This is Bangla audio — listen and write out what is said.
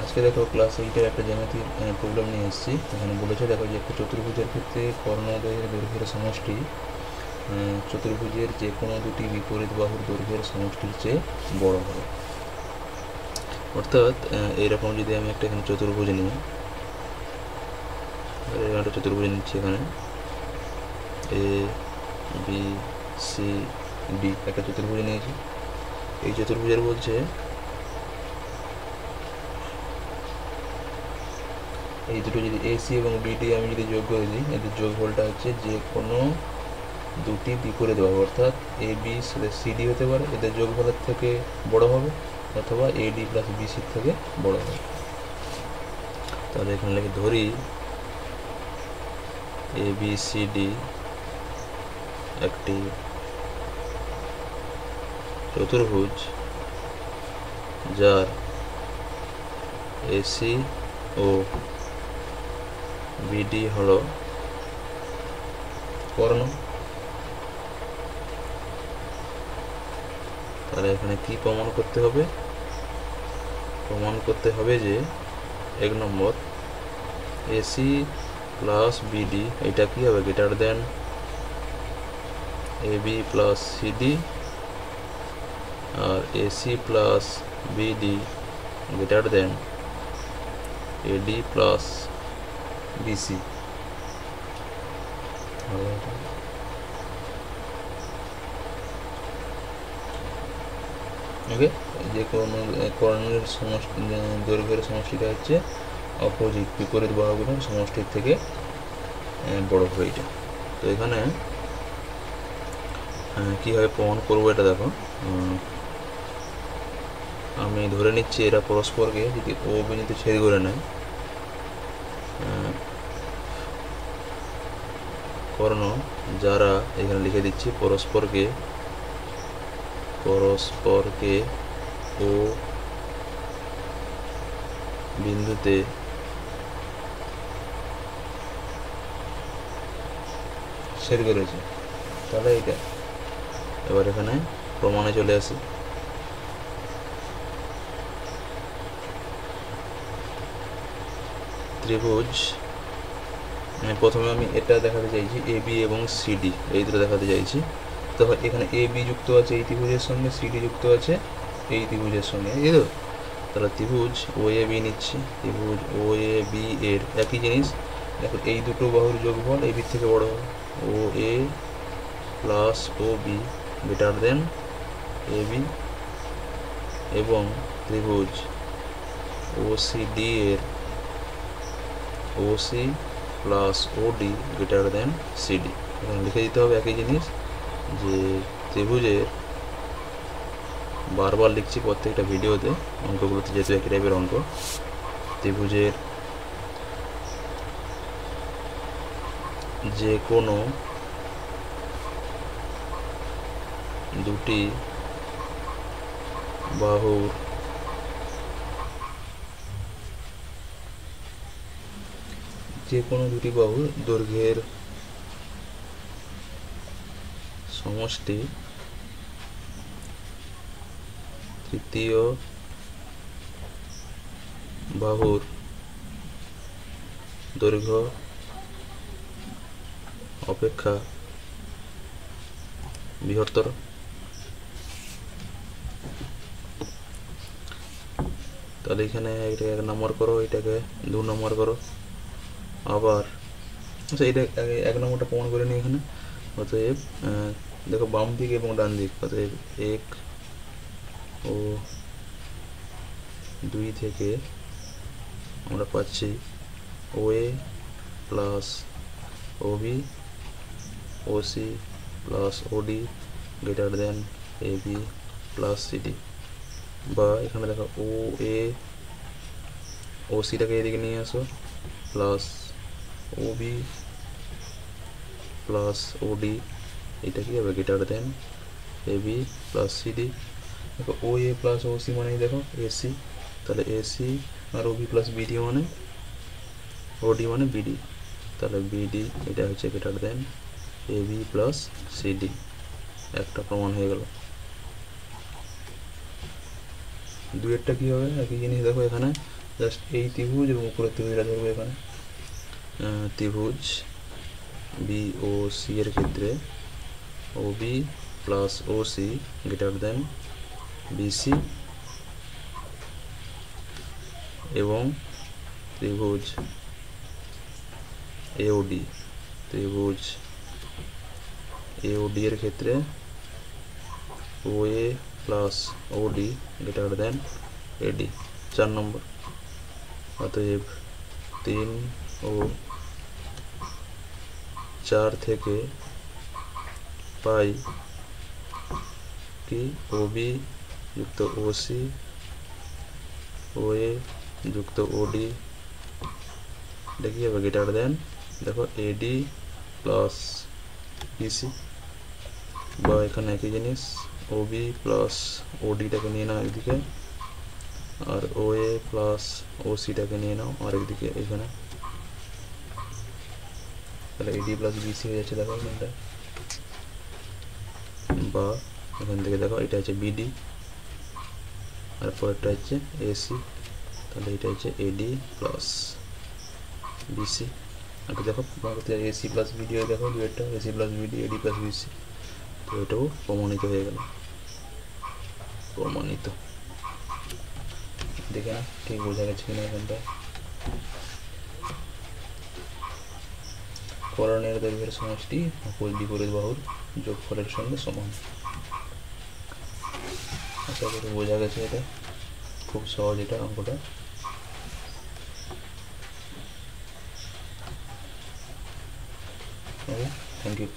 আজকে দেখো ক্লাস 8-এর একটা জ্যামিতিক প্রবলেম নিয়ে এসেছি। এখানে বলেছে দেখো যে একটা চতুর্ভুজের ক্ষেত্রে কর্ণদ্বয়ের দৈর্ঘ্যের সমষ্টি চতুর্ভুজের যে কোনো দুটি বিপরীত বাহুর দৈর্ঘ্যের সমষ্টির চেয়ে বড় হবে। অর্থাৎ এইরকম যদি আমি একটা এখানে চতুর্ভুজ নিই, একটা চতুর্ভুজ নিচ্ছি, এখানে এ বি সি ডি একটা চতুর্ভুজ নিয়েছি। এই চতুর্ভুজের বলছে এই দুটো যদি এসি এবং বিডি আমি যদি যোগ করে দিই, এদের যোগফলটা হচ্ছে যে কোনো দুটি বিপরীত বাহু, অর্থাৎ এ বি সিডি হতে পারে, এদের যোগফলের থেকে বড় হবে, অথবা এডি প্লাস বিসির থেকে বড় হবে। তাহলে এখানে লিখে ধরি এ বি সি ডি একটি চতুর্ভুজ যার এসি ও বিডি হলো কর্ণ। তাহলে এখানে কি প্রমাণ করতে হবে? প্রমাণ করতে হবে যে 1 নম্বর এসি প্লাস বিডি এটা কি হবে? Greater than AB plus CD, আর AC plus BD greater than AD plus BC. Okay, যে কোনো কর্ণের সমষ্টি দৈর্ঘ্যের সমষ্টিটা হচ্ছে অপোজিট বিপরীত বাহুগুলোর সমষ্টির থেকে বড় হবে এটা। তো এখানে কীভাবে প্রমাণ করবো এটা দেখো। আমি ধরে নিচ্ছি এরা পরস্পরকে যদি ও বিন্দুতে ছেদ করে নেয়, কর্ণ যারা এখানে লিখে দিচ্ছি পরস্পরকে ও বিন্দুতে ছেদ করেছে। তাহলে এটা এবার এখানে প্রমাণে চলে আসি। ত্রিভুজ প্রথমে আমি এটা দেখাতে চাইছি এ বি এবং সিডি, এই দুটো দেখাতে চাইছি। তো এখানে এ বি যুক্ত আছে এই ত্রিভুজের সঙ্গে, সিডি যুক্ত আছে এই ত্রিভুজের সঙ্গে, এই তো। তাহলে ত্রিভুজ ও এ বি নিচ্ছি, ত্রিভুজ ও এ বি এর একই জিনিস। দেখো এই দুটো বাহুর যোগফল এ বির থেকে বড় হবে, O A plus O B greater than A B, এবং ত্রিভুজ ও সি ডি এর O C plus OD greater than CD. এখানে লিখে দিতে হবে একই জিনিস, যে ত্রিভুজের, বারবার লিখছি প্রত্যেকটা ভিডিওতে অঙ্কগুলোতে যেহেতু একই টাইপের অঙ্ক, ত্রিভুজের যে কোনো দুটি বাহুর দৈর্ঘ্যের সমষ্টি তৃতীয় বাহুর দৈর্ঘ্য অপেক্ষা বৃহত্তর। তাহলে এখানে এটাকে 1 নম্বর করো, এটাকে 2 নম্বর করো। আবার আচ্ছা, এটা 1 নম্বরটা প্রমাণ করে নিই এখানে। অতএব দেখো বাম দিক এবং ডান দিক, অতএব 1 ও 2 থেকে আমরা পাচ্ছি O A plus O B, O C plus OD greater than A B plus CD. বা এখানে দেখো ও এ ও সিটাকে এদিকে নিয়ে আসো, প্লাস ও বি প্লাস ওডি, এটা কি হবে? Greater than A B plus CD. দেখো ও এ প্লাস ও সি মানে দেখো এসি, তাহলে এসি আর ও বি প্লাস বিডি মানে ওডি মানে বিডি, তাহলে বিডি এটা হচ্ছে greater than A B plus CD. একটা প্রমাণ হয়ে গেল। দুয়েরটা কী হবে, একই জিনিস দেখো এখানে জাস্ট এই ত্রিভুজ এবং উপরের ত্রিভুজটা ধরবো এখানে। ত্রিভুজ BOC এর ক্ষেত্রে OB plus OC greater than BC, এবং ত্রিভুজ AOD এর ক্ষেত্রে OA plus OD greater than AD। 4 নম্বর, অতএব 3 ও 4 থেকে পাই কি OB যুক্ত OC OA যুক্ত OD এটা কি হবে, গ্রেটার দেন দেখো AD প্লাস BC, বা এখানে একই জিনিস OB প্লাস ODটাকে নিয়ে নাও একদিকে, আর OA প্লাস OCটাকে নিয়ে নাও আরেকদিকে এখানে, তাহলে AD প্লাস BC হয়ে যাচ্ছে দেখো এখানটা। বা এখান থেকে দেখো এটা হচ্ছে BD আর পরেরটা হচ্ছে AC, তাহলে এটা হচ্ছে AD প্লাস BC। আর দেখো AC প্লাস BD দেখো দুইটা AC plus BD AD plus BC, তো এটাও প্রমাণিত হয়ে গেল। প্রমাণিত দেখে না ঠিক বোঝা গেছে কিনা এখানটা। করণের দৈর্ঘ্যের সমষ্টি বিপরীত বাহুর যোগফলের সঙ্গে সমান। আশা করি বোঝা গেছে, এটা খুব সহজ এটা অঙ্কটা। Thank you.